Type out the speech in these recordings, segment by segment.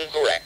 incorrect.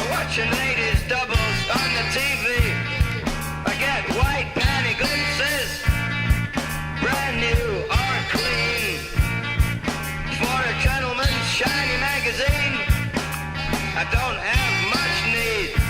Watching ladies doubles on the TV. I get white panty glimpses, brand new or clean. For a gentleman's shiny magazine, I don't have much need.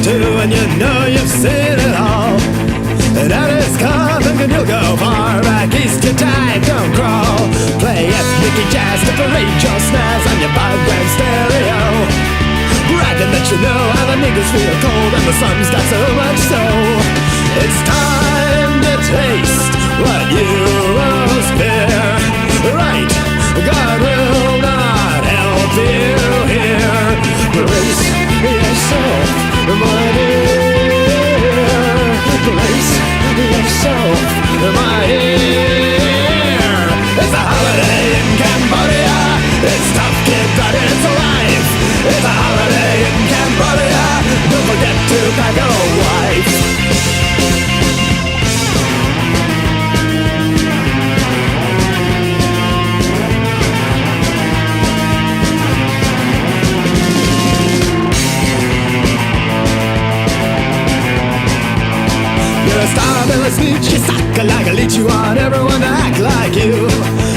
to, and you know you've seen it all. And that is coming and you'll go far back east to time, don't crawl. Play ethnic jazz to parade your snares on your 5-gram stereo, bragging that you know how the niggas feel cold and the sun's got so much so. It's time to taste what you most fear. Right, God will not help you here. Brace yourself, my dear. Brace yourself, my dear. It's a holiday in Cambodia. It's tough, kid, but it's life. It's a holiday in Cambodia. Don't forget to pack a wife. You're a star, a snitch, you suck like a leech. You want everyone to act like you.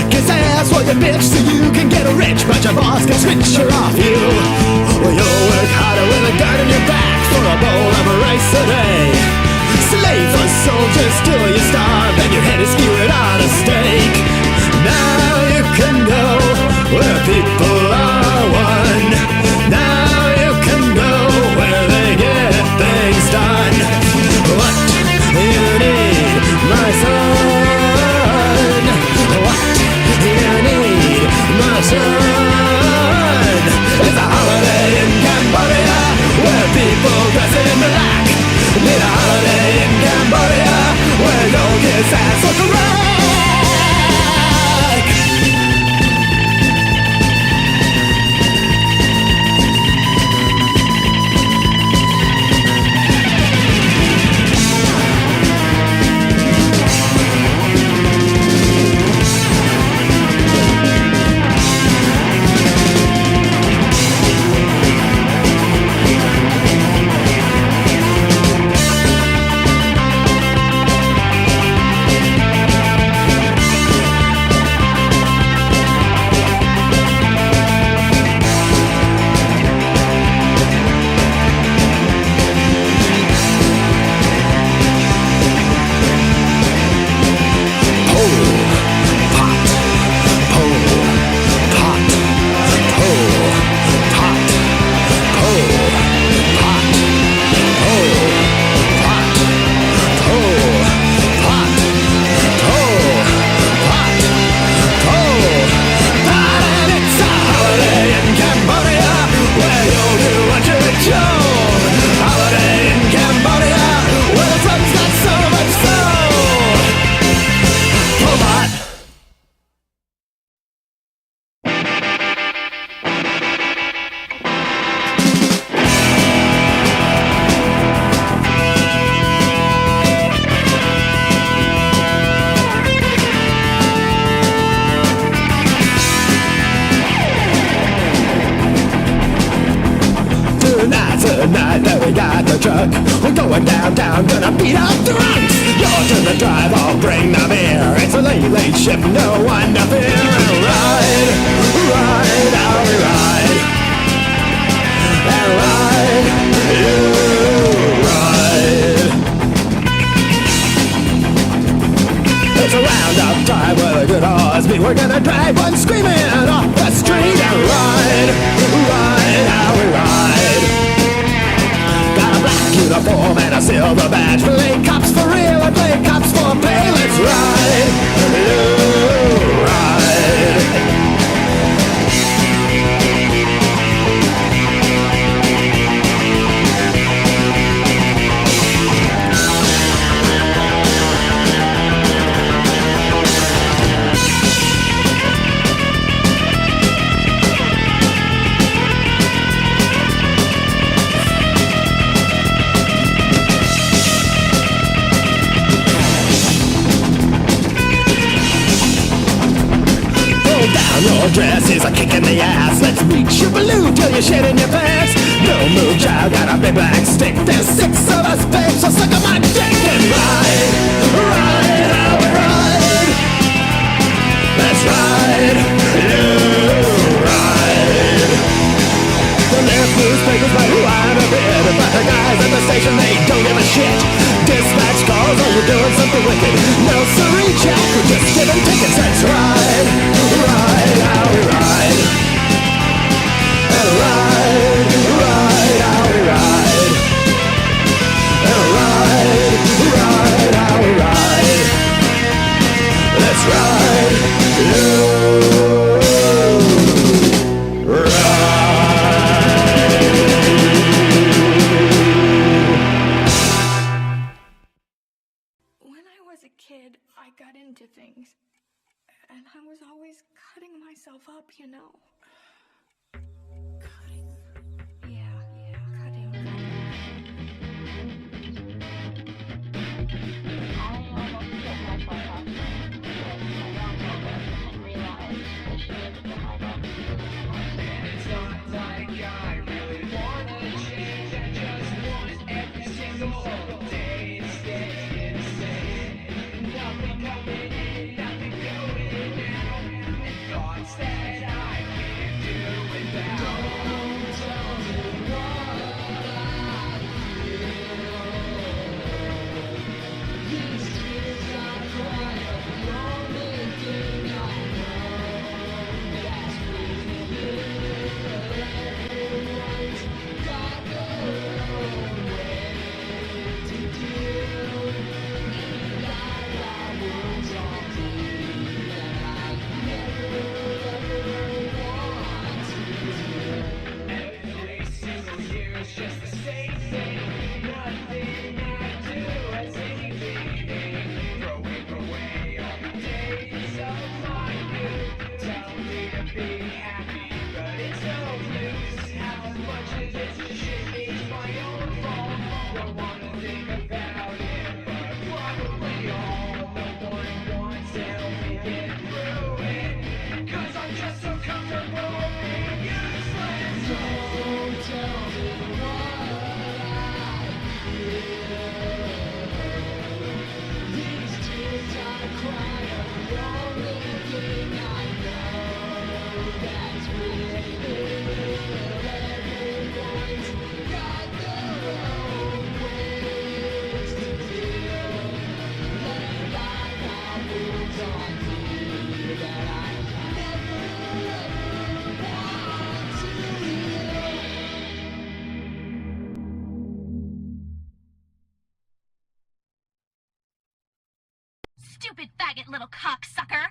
Kiss ass for your bitch so you can get rich, but your boss can switch her off you. Well, you'll work harder with a gun in your back for a bowl of rice a day. Slave for soldiers till you starve and your head is skewered on a stake. Now you can go where people are one. Now you can go where they get things done. What you need, my son? What you need, my son? It's a holiday in Cambodia where people dress in black. Need a holiday in Cambodia where no kids ass look crack. Tonight that we got the truck, we're going downtown, gonna beat up drunks. You're to the drive, I'll bring the beer. It's a late, late shift, no one to fear. And ride, ride, I'll be ride. And ride, you ride. It's a roundup time where the good odds be. We're gonna drive one screaming off the street. And ride, ride, how we ride. Got a black uniform and a silver badge. Play cops for real and play cops for pay. Let's ride, you ride. Your dress is a kick in the ass. Let's reach your balloon till you're shit in your pants. No move, child, got a big black stick. There's 6 of us, babe, so suck on my dick and ride, ride, how we ride. Let's ride, you ride. The left newspapers might line a bit, but the guys at the stupid faggot little cocksucker.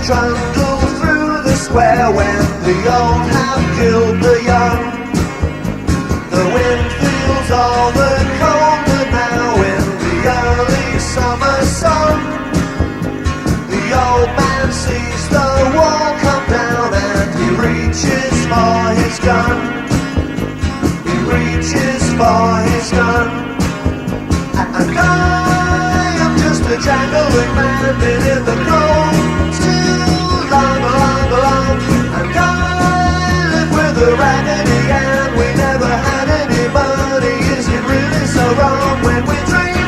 trundle through the square when the old have killed the young. The wind feels all the colder now in the early summer sun. The old man sees the wall come down and he reaches for his gun. He reaches for his gun. And I am just a jangling man, been in the cold too long. And I live with a raggedy Ann. We never had any money. Is it really so wrong when we dream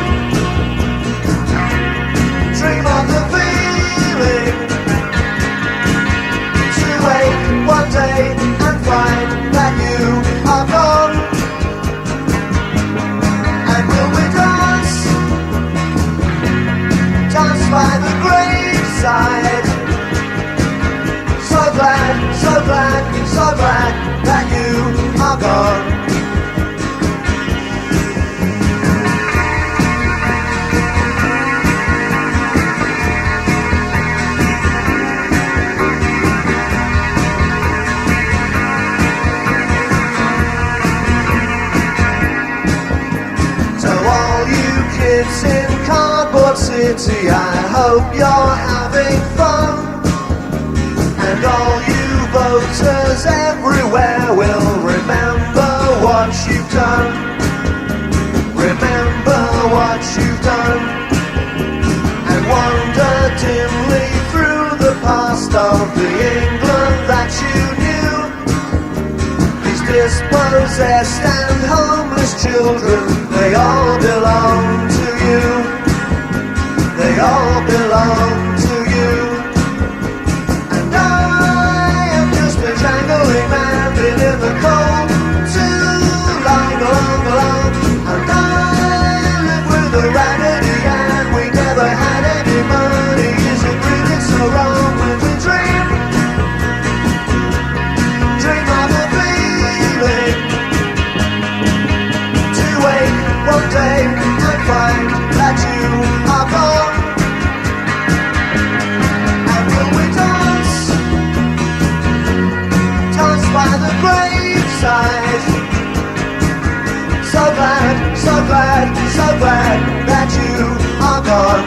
of the feeling to wake one day and find that you are gone? And will we dance by the graveside? So glad, so glad, so glad that you are gone. So all you kids in Cardboard City, I hope you're having fun. And all you voters everywhere will remember what you've done. Remember what you've done. And wander dimly through the past of the England that you knew. These dispossessed and homeless children, they all belong to you. They all belong to you. And I am just a jangling man, been in the cold too long. And I live with a raggedy Ann. We never had any money. Is it really so wrong when we dream of a feeling to wake one day and find that you are gone? And will we dance by the graveside? So glad, so glad, so glad that you are gone.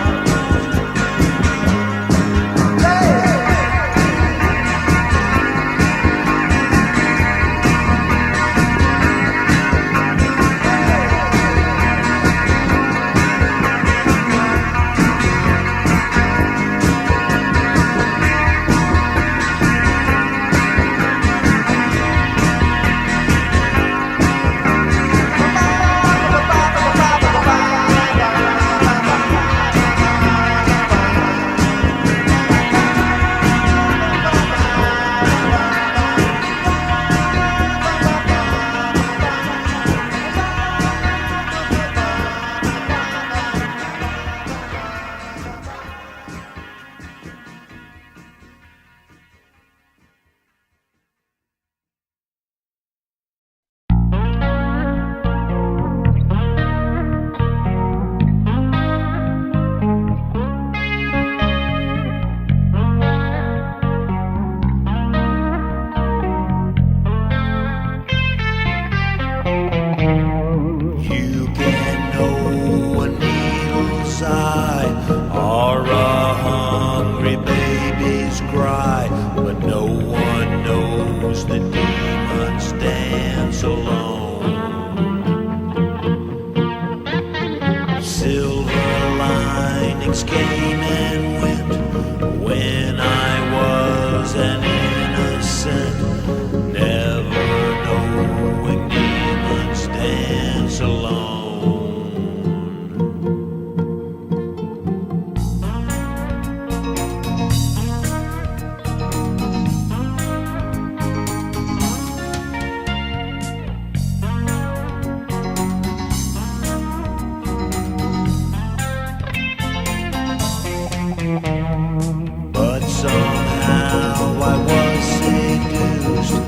But somehow I was seduced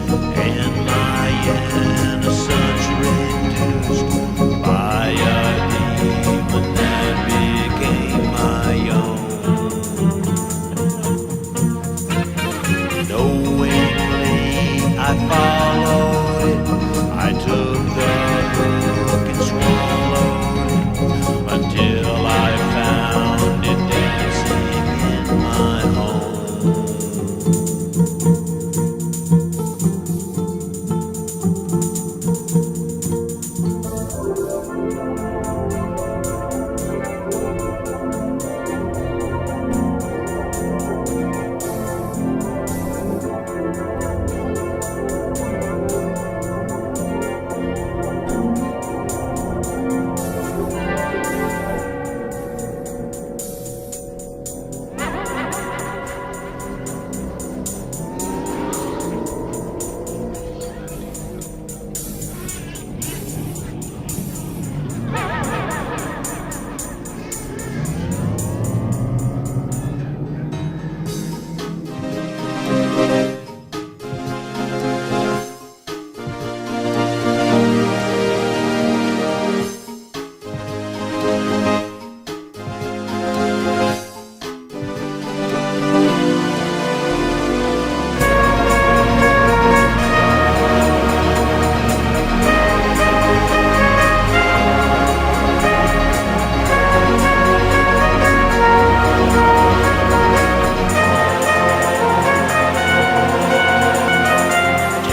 I followed it. I took the hook and swallowed it until I found it dancing in my home.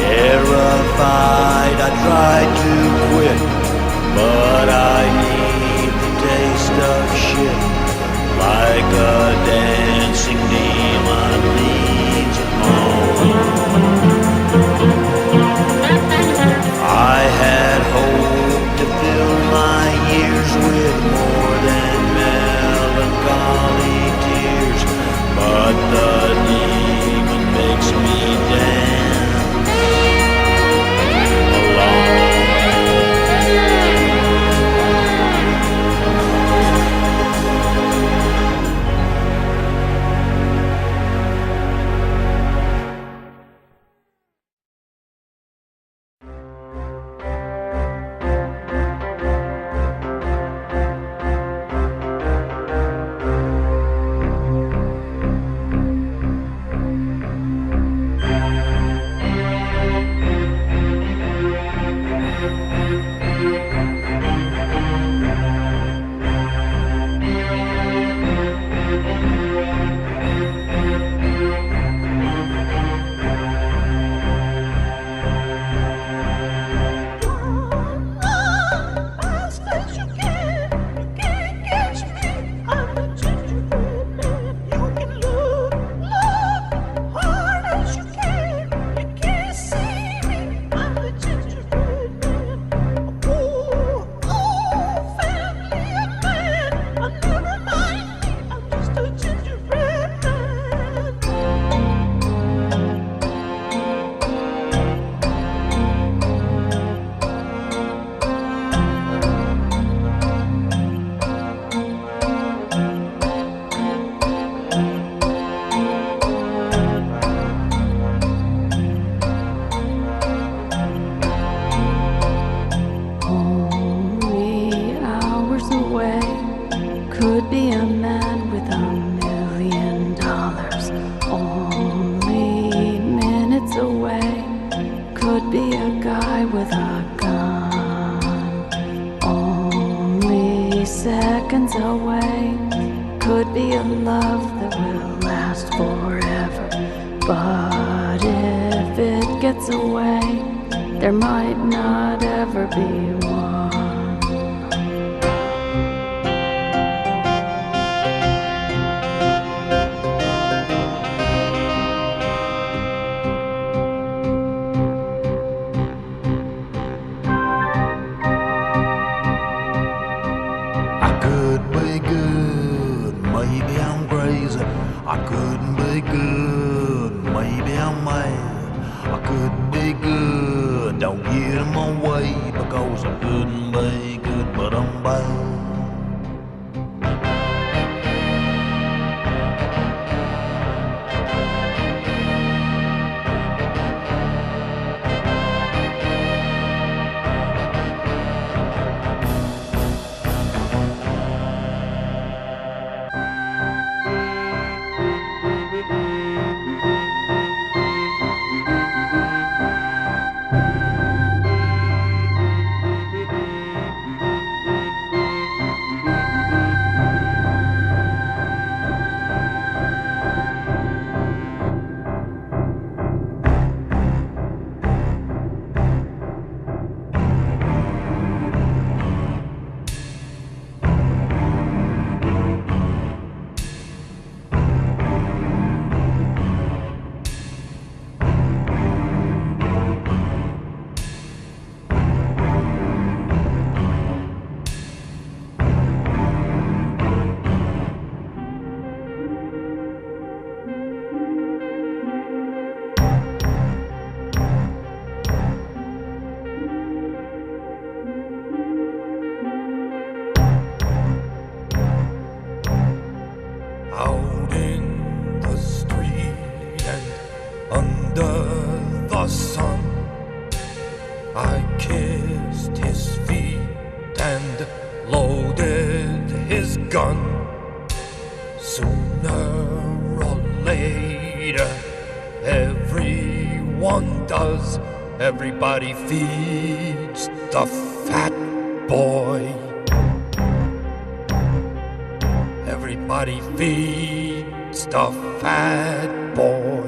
Terrified, I tried to quit, but I need the taste of shit. Like a dancing demon needs a home. I had hoped to fill my years with more than melancholy tears, but the demon makes me dance. Seconds away, could be a love that will last forever. But if it gets away, there might not ever be one. I couldn't be good, maybe I'm mad. I couldn't be good, don't get in my way, because I couldn't be good, but I'm bad. under the sun. I kissed his feet and loaded his gun. Sooner or later, everyone does. Everybody feeds the fat boy. Everybody feeds the fat boy.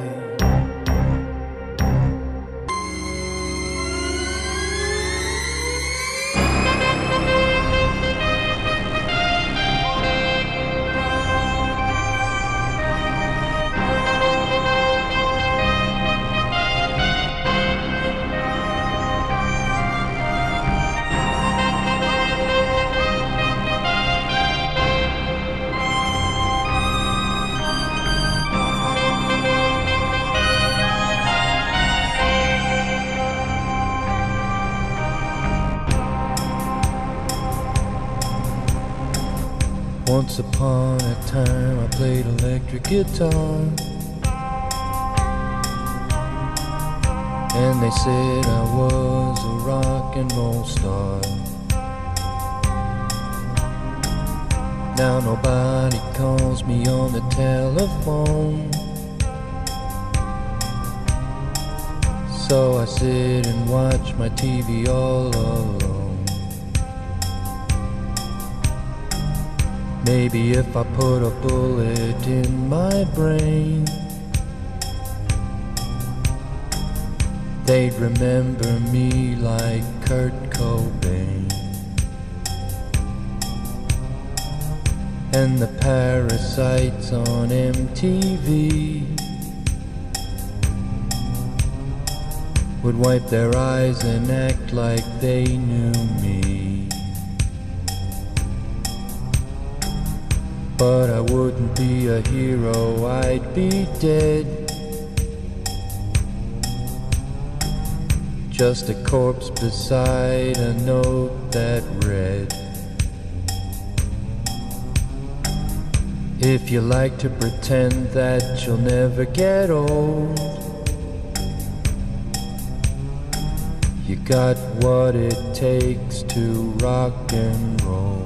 Once upon a time I played electric guitar, and they said I was a rock and roll star. Now nobody calls me on the telephone, so I sit and watch my TV all alone. Maybe if I put a bullet in my brain, they'd remember me like Kurt Cobain. And the parasites on MTV would wipe their eyes and act like they knew me. But I wouldn't be a hero, I'd be dead. Just a corpse beside a note that read, if you like to pretend that you'll never get old, you got what it takes to rock and roll.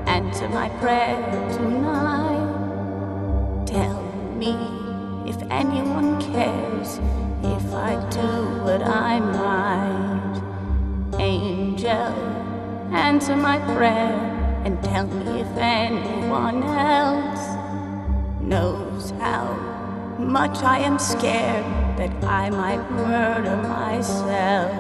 Answer my prayer tonight. Tell me if anyone cares, if I do what I might. Angel, answer my prayer and tell me if anyone else knows how much I am scared that I might murder myself.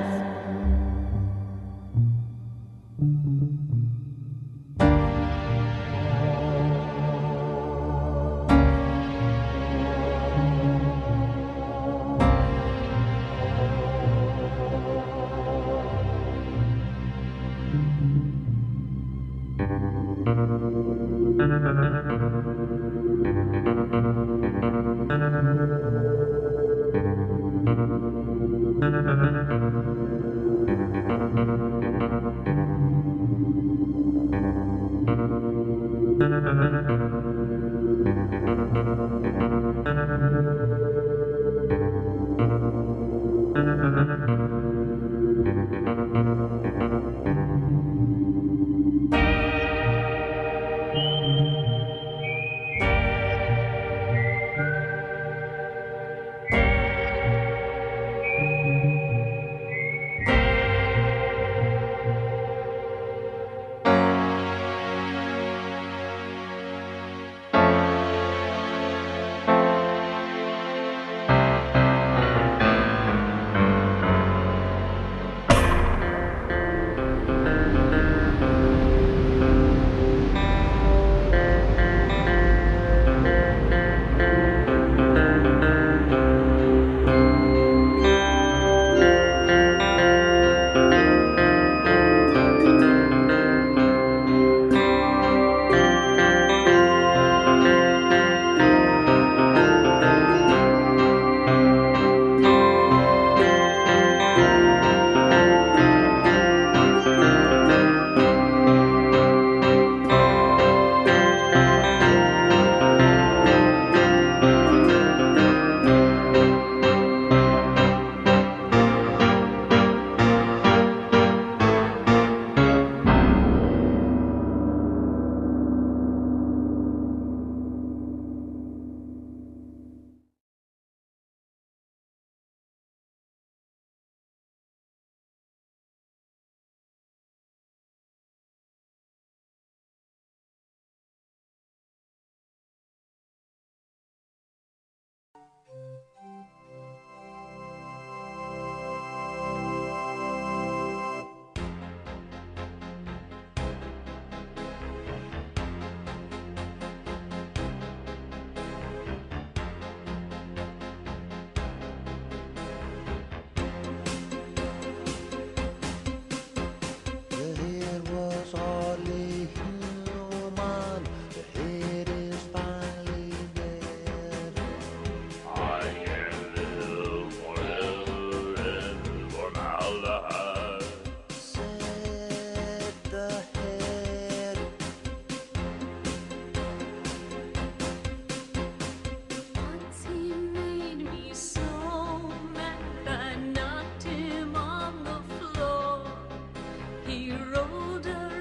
on the floor. He rolled her